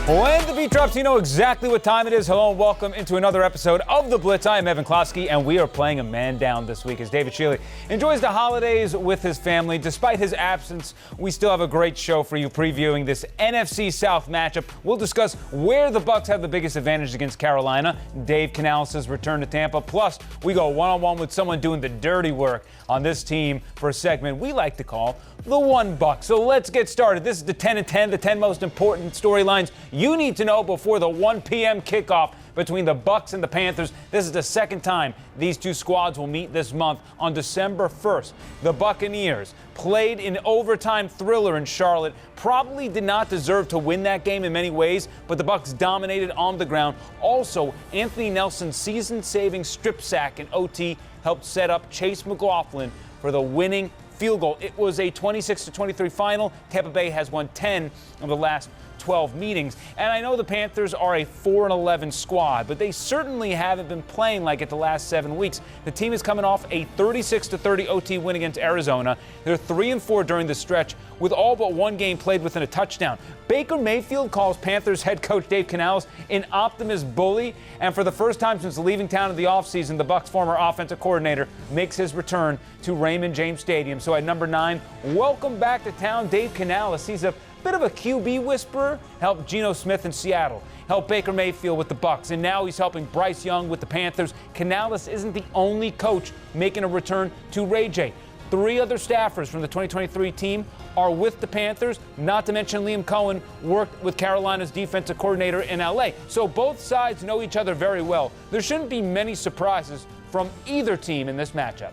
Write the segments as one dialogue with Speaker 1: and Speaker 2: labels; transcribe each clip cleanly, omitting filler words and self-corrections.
Speaker 1: When the beat drops, you know exactly what time it is. Hello and welcome into another episode of The Blitz. I am Evan Closky, and we are playing a man down this week as David Shealy enjoys the holidays with his family. Despite his absence, we still have a great show for you previewing this NFC South matchup. We'll discuss where the Bucs have the biggest advantage against Carolina, Dave Canales' return to Tampa. Plus, we go one-on-one with someone doing the dirty work on this team for a segment we like to call the One Buc. So let's get started. This is the 10 and 10, the 10 most important storylines you need to know before the 1 p.m. kickoff between the Bucs and the Panthers. This is the second time these two squads will meet this month on December 1st. The Buccaneers played an overtime thriller in Charlotte. Probably did not deserve to win that game in many ways, but the Bucs dominated on the ground. Also, Anthony Nelson's season-saving strip sack in OT helped set up Chase McLaughlin for the winning field goal. It was a 26-23 final. Tampa Bay has won 10 of the last 12 meetings. And I know the Panthers are a 4-11 squad, but they certainly haven't been playing like it the last 7 weeks. The team is coming off a 36-30 OT win against Arizona. They're 3-4 during the stretch, with all but one game played within a touchdown. Baker Mayfield calls Panthers head coach Dave Canales an optimist bully, and for the first time since leaving town in the offseason, the Bucs' former offensive coordinator makes his return to Raymond James Stadium. So at number 9, welcome back to town, Dave Canales. He's a bit of a QB whisperer, helped Geno Smith in Seattle, helped Baker Mayfield with the Bucs, and now he's helping Bryce Young with the Panthers. Canales isn't the only coach making a return to Ray J. 3 other staffers from the 2023 team are with the Panthers, not to mention Liam Cohen worked with Carolina's defensive coordinator in LA. So both sides know each other very well. There shouldn't be many surprises from either team in this matchup.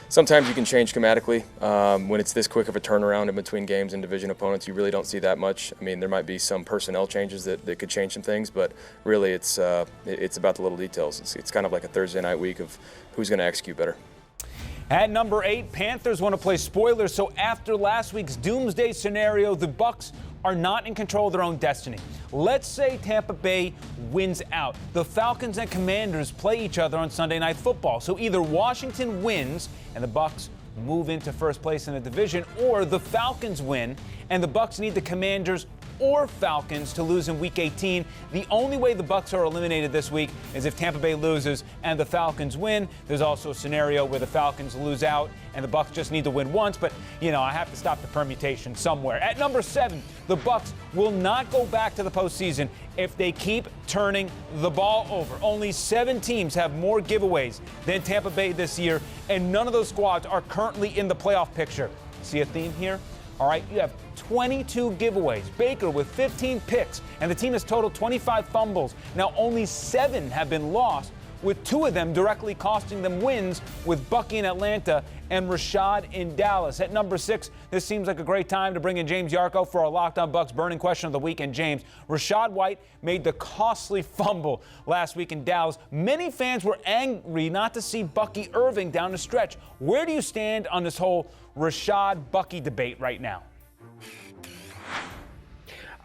Speaker 2: Sometimes you can change schematically. When it's this quick of a turnaround in between games and division opponents, you really don't see that much. I mean, there might be some personnel changes that could change some things, but really it's about the little details. It's kind of like a Thursday night week of who's going to execute better.
Speaker 1: At number 8, Panthers want to play spoilers, so after last week's doomsday scenario, the Bucs are not in control of their own destiny. Let's say Tampa Bay wins out. The Falcons and Commanders play each other on Sunday Night Football. So either Washington wins and the Bucs move into first place in the division, or the Falcons win and the Bucs need the Commanders or Falcons to lose in Week 18. The only way the Bucs are eliminated this week is if Tampa Bay loses and the Falcons win. There's also a scenario where the Falcons lose out and the Bucs just need to win once, but I have to stop the permutation somewhere. At number 7, the Bucs will not go back to the postseason if they keep turning the ball over. Only 7 teams have more giveaways than Tampa Bay this year, and none of those squads are currently in the playoff picture. See a theme here? All right, you have 22 giveaways. Baker with 15 picks, and the team has totaled 25 fumbles. Now, only 7 have been lost, with 2 of them directly costing them wins, with Bucky in Atlanta and Rashad in Dallas. At number 6, this seems like a great time to bring in James Yarko for our Locked On Bucs burning question of the week. And James, Rashad White made the costly fumble last week in Dallas. Many fans were angry not to see Bucky Irving down the stretch. Where do you stand on this whole Rashad-Bucky debate right now?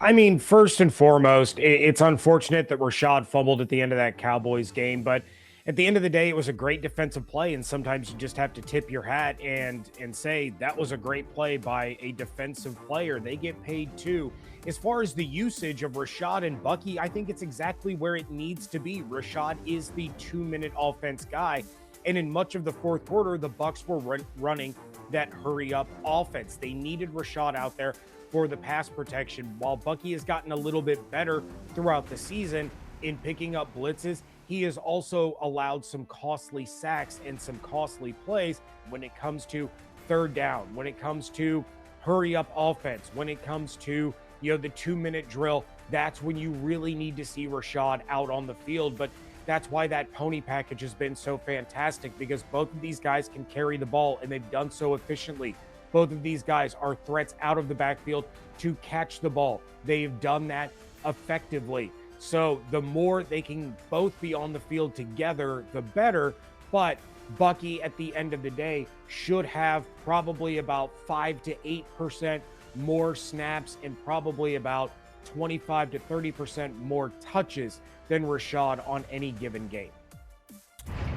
Speaker 3: I mean, first and foremost, it's unfortunate that Rashad fumbled at the end of that Cowboys game, but at the end of the day, it was a great defensive play, and sometimes you just have to tip your hat and say that was a great play by a defensive player. They get paid too. As far as the usage of Rashad and Bucky, I think it's exactly where it needs to be. Rashad is the 2-minute offense guy, and in much of the fourth quarter, the Bucs were running that hurry-up offense. They needed Rashad out there for the pass protection. While Bucky has gotten a little bit better throughout the season in picking up blitzes, he has also allowed some costly sacks and some costly plays when it comes to third down, when it comes to hurry up offense, when it comes to, the 2-minute drill. That's when you really need to see Rashad out on the field. But that's why that pony package has been so fantastic, because both of these guys can carry the ball, and they've done so efficiently. Both of these guys are threats out of the backfield to catch the ball. They've done that effectively. So the more they can both be on the field together, the better. But Bucky, at the end of the day, should have probably about 5 to 8% more snaps and probably about 25 to 30% more touches than Rashad on any given game.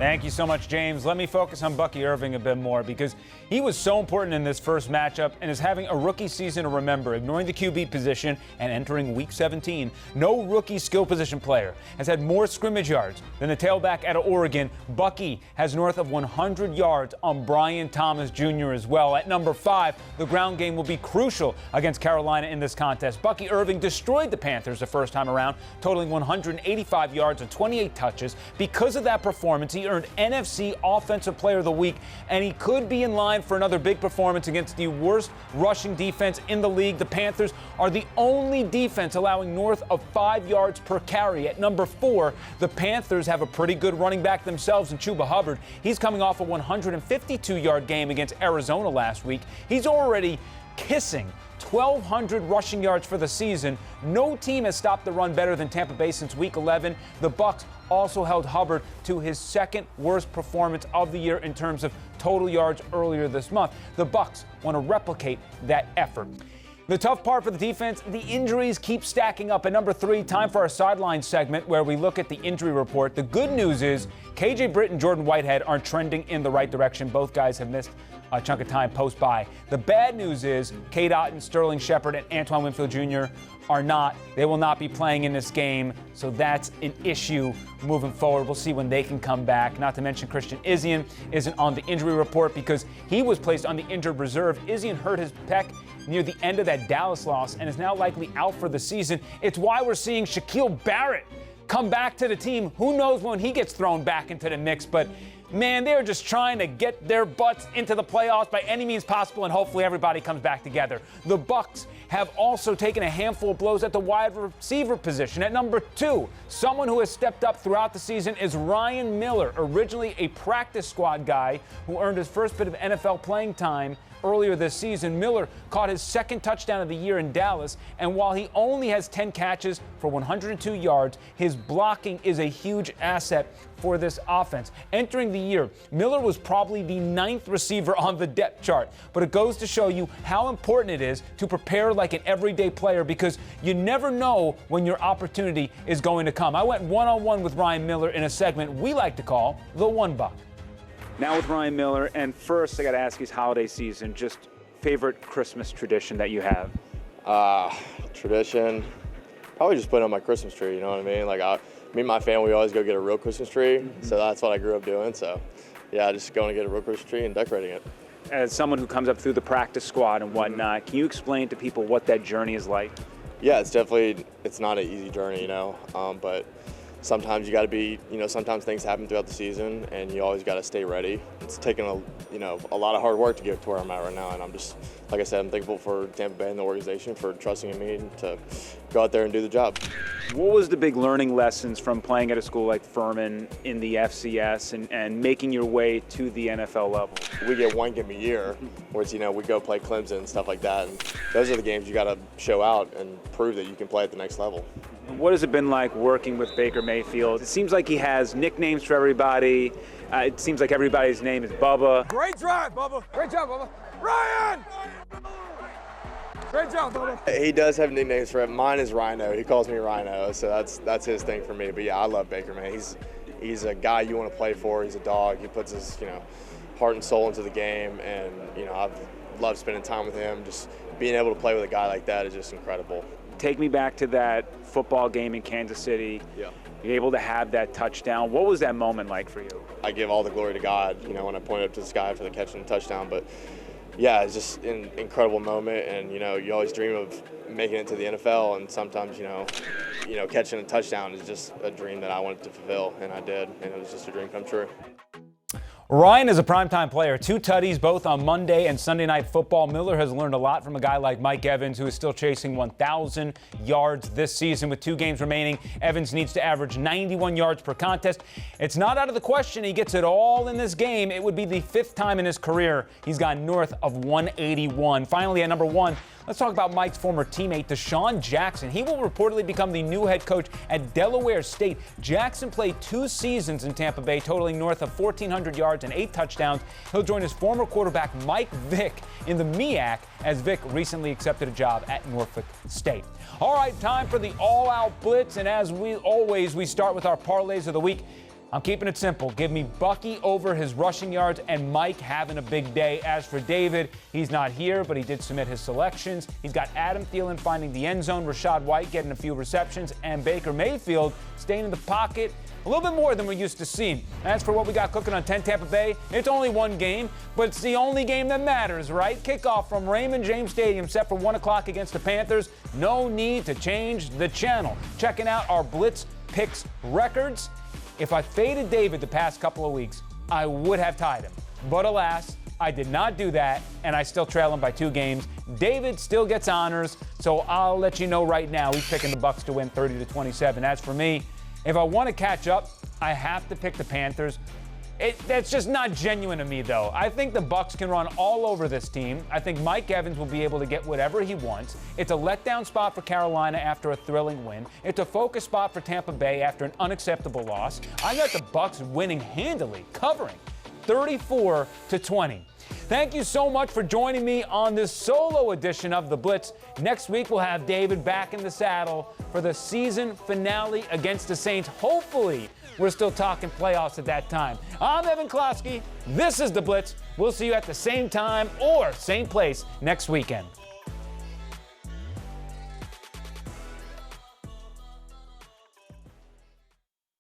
Speaker 1: Thank you so much, James. Let me focus on Bucky Irving a bit more because he was so important in this first matchup and is having a rookie season to remember. Ignoring the QB position and entering Week 17, no rookie skill position player has had more scrimmage yards than the tailback out of Oregon. Bucky has north of 100 yards on Brian Thomas Jr. as well. At number 5, the ground game will be crucial against Carolina in this contest. Bucky Irving destroyed the Panthers the first time around, totaling 185 yards and 28 touches. Because of that performance, he earned NFC Offensive Player of the Week, and he could be in line for another big performance against the worst rushing defense in the league. The Panthers are the only defense allowing north of 5 yards per carry. At number 4, the Panthers have a pretty good running back themselves in Chuba Hubbard. He's coming off a 152-yard game against Arizona last week. He's already kissing 1,200 rushing yards for the season. No team has stopped the run better than Tampa Bay since Week 11. The Bucs also held Hubbard to his second worst performance of the year in terms of total yards earlier this month. The Bucs want to replicate that effort. The tough part for the defense, the injuries keep stacking up. At number 3, time for our sideline segment where we look at the injury report. The good news is KJ Britt and Jordan Whitehead aren't trending in the right direction. Both guys have missed a chunk of time post-bye. The bad news is Cade Otton, Sterling Shepard, and Antoine Winfield Jr. They will not be playing in this game, so that's an issue moving forward. We'll see when they can come back. Not to mention Christian Izien isn't on the injury report because he was placed on the injured reserve. Izien hurt his pec near the end of that Dallas loss and is now likely out for the season. It's why we're seeing Shaquille Barrett come back to the team. Who knows when he gets thrown back into the mix, but man, they're just trying to get their butts into the playoffs by any means possible, and hopefully everybody comes back together. The Bucs have also taken a handful of blows at the wide receiver position. At number 2, someone who has stepped up throughout the season is Ryan Miller, originally a practice squad guy who earned his first bit of NFL playing time earlier this season. Miller caught his second touchdown of the year in Dallas, and while he only has 10 catches for 102 yards, his blocking is a huge asset for this offense. Entering the year, Miller was probably the 9th receiver on the depth chart, but it goes to show you how important it is to prepare like an everyday player because you never know when your opportunity is going to come. I went one-on-one with Ryan Miller in a segment we like to call the One Buc. Now with Ryan Miller, and first I got to ask you, holiday season, just favorite Christmas tradition that you have?
Speaker 4: Tradition, probably just putting on my Christmas tree, you know what I mean? Like me and my family, we always go get a real Christmas tree, so that's what I grew up doing. So yeah, just going to get a real Christmas tree and decorating it.
Speaker 1: As someone who comes up through the practice squad and whatnot, can you explain to people what that journey is like?
Speaker 4: Yeah, it's not an easy journey, you know, but sometimes you got to be, sometimes things happen throughout the season and you always got to stay ready. It's taken a lot of hard work to get to where I'm at right now, and I'm just, like I said, I'm thankful for Tampa Bay and the organization for trusting in me to go out there and do the job.
Speaker 1: What was the big learning lessons from playing at a school like Furman in the FCS and making your way to the NFL level?
Speaker 4: We get one game a year, where it's, we go play Clemson and stuff like that, and those are the games you got to show out and prove that you can play at the next level.
Speaker 1: What has it been like working with Baker Mayfield? It seems like he has nicknames for everybody. It seems like everybody's name is Bubba.
Speaker 5: Great drive, Bubba. Great job, Bubba. Ryan! Great job, Bubba.
Speaker 4: He does have nicknames for him. Mine is Rhino. He calls me Rhino, so that's his thing for me. But yeah, I love Baker, man. He's a guy you want to play for. He's a dog. He puts his heart and soul into the game, and I've loved spending time with him. Just being able to play with a guy like that is just incredible.
Speaker 1: Take me back to that football game in Kansas City.
Speaker 4: Yeah.
Speaker 1: You're able to have that touchdown. What was that moment like for you?
Speaker 4: I give all the glory to God, when I pointed up to the sky for the catch and the touchdown. But yeah, it's just an incredible moment, and you always dream of making it to the NFL, and sometimes catching a touchdown is just a dream that I wanted to fulfill, and I did, and it was just a dream come true.
Speaker 1: Ryan is a primetime player, 2 tutties both on Monday and Sunday Night Football. Miller has learned a lot from a guy like Mike Evans, who is still chasing 1,000 yards this season. With 2 games remaining, Evans needs to average 91 yards per contest. It's not out of the question he gets it all in this game. It would be the 5th time in his career he's gone north of 181. Finally, at number 1, let's talk about Mike's former teammate, Deshaun Jackson. He will reportedly become the new head coach at Delaware State. Jackson played 2 seasons in Tampa Bay, totaling north of 1,400 yards and 8 touchdowns. He'll join his former quarterback, Mike Vick, in the MEAC, as Vick recently accepted a job at Norfolk State. All right, time for the all-out blitz, and as we start with our parlays of the week. I'm keeping it simple. Give me Bucky over his rushing yards and Mike having a big day. As for David, he's not here, but he did submit his selections. He's got Adam Thielen finding the end zone, Rachaad White getting a few receptions, and Baker Mayfield staying in the pocket a little bit more than we're used to seeing. As for what we got cooking on 10 Tampa Bay, it's only one game, but it's the only game that matters, right? Kickoff from Raymond James Stadium set for 1 o'clock against the Panthers. No need to change the channel. Checking out our Blitz picks records. If I faded David the past couple of weeks, I would have tied him. But alas, I did not do that, and I still trail him by 2 games. David still gets honors, so I'll let you know right now he's picking the Bucs to win 30-27. As for me, if I want to catch up, I have to pick the Panthers. That's just not genuine to me, though. I think the Bucs can run all over this team. I think Mike Evans will be able to get whatever he wants. It's a letdown spot for Carolina after a thrilling win. It's a focus spot for Tampa Bay after an unacceptable loss. I got the Bucs winning handily, covering 34-20. Thank you so much for joining me on this solo edition of The Blitz. Next week, we'll have David back in the saddle for the season finale against the Saints. Hopefully, we're still talking playoffs at that time. I'm Evan Closky. This is The Blitz. We'll see you at the same time or same place next weekend.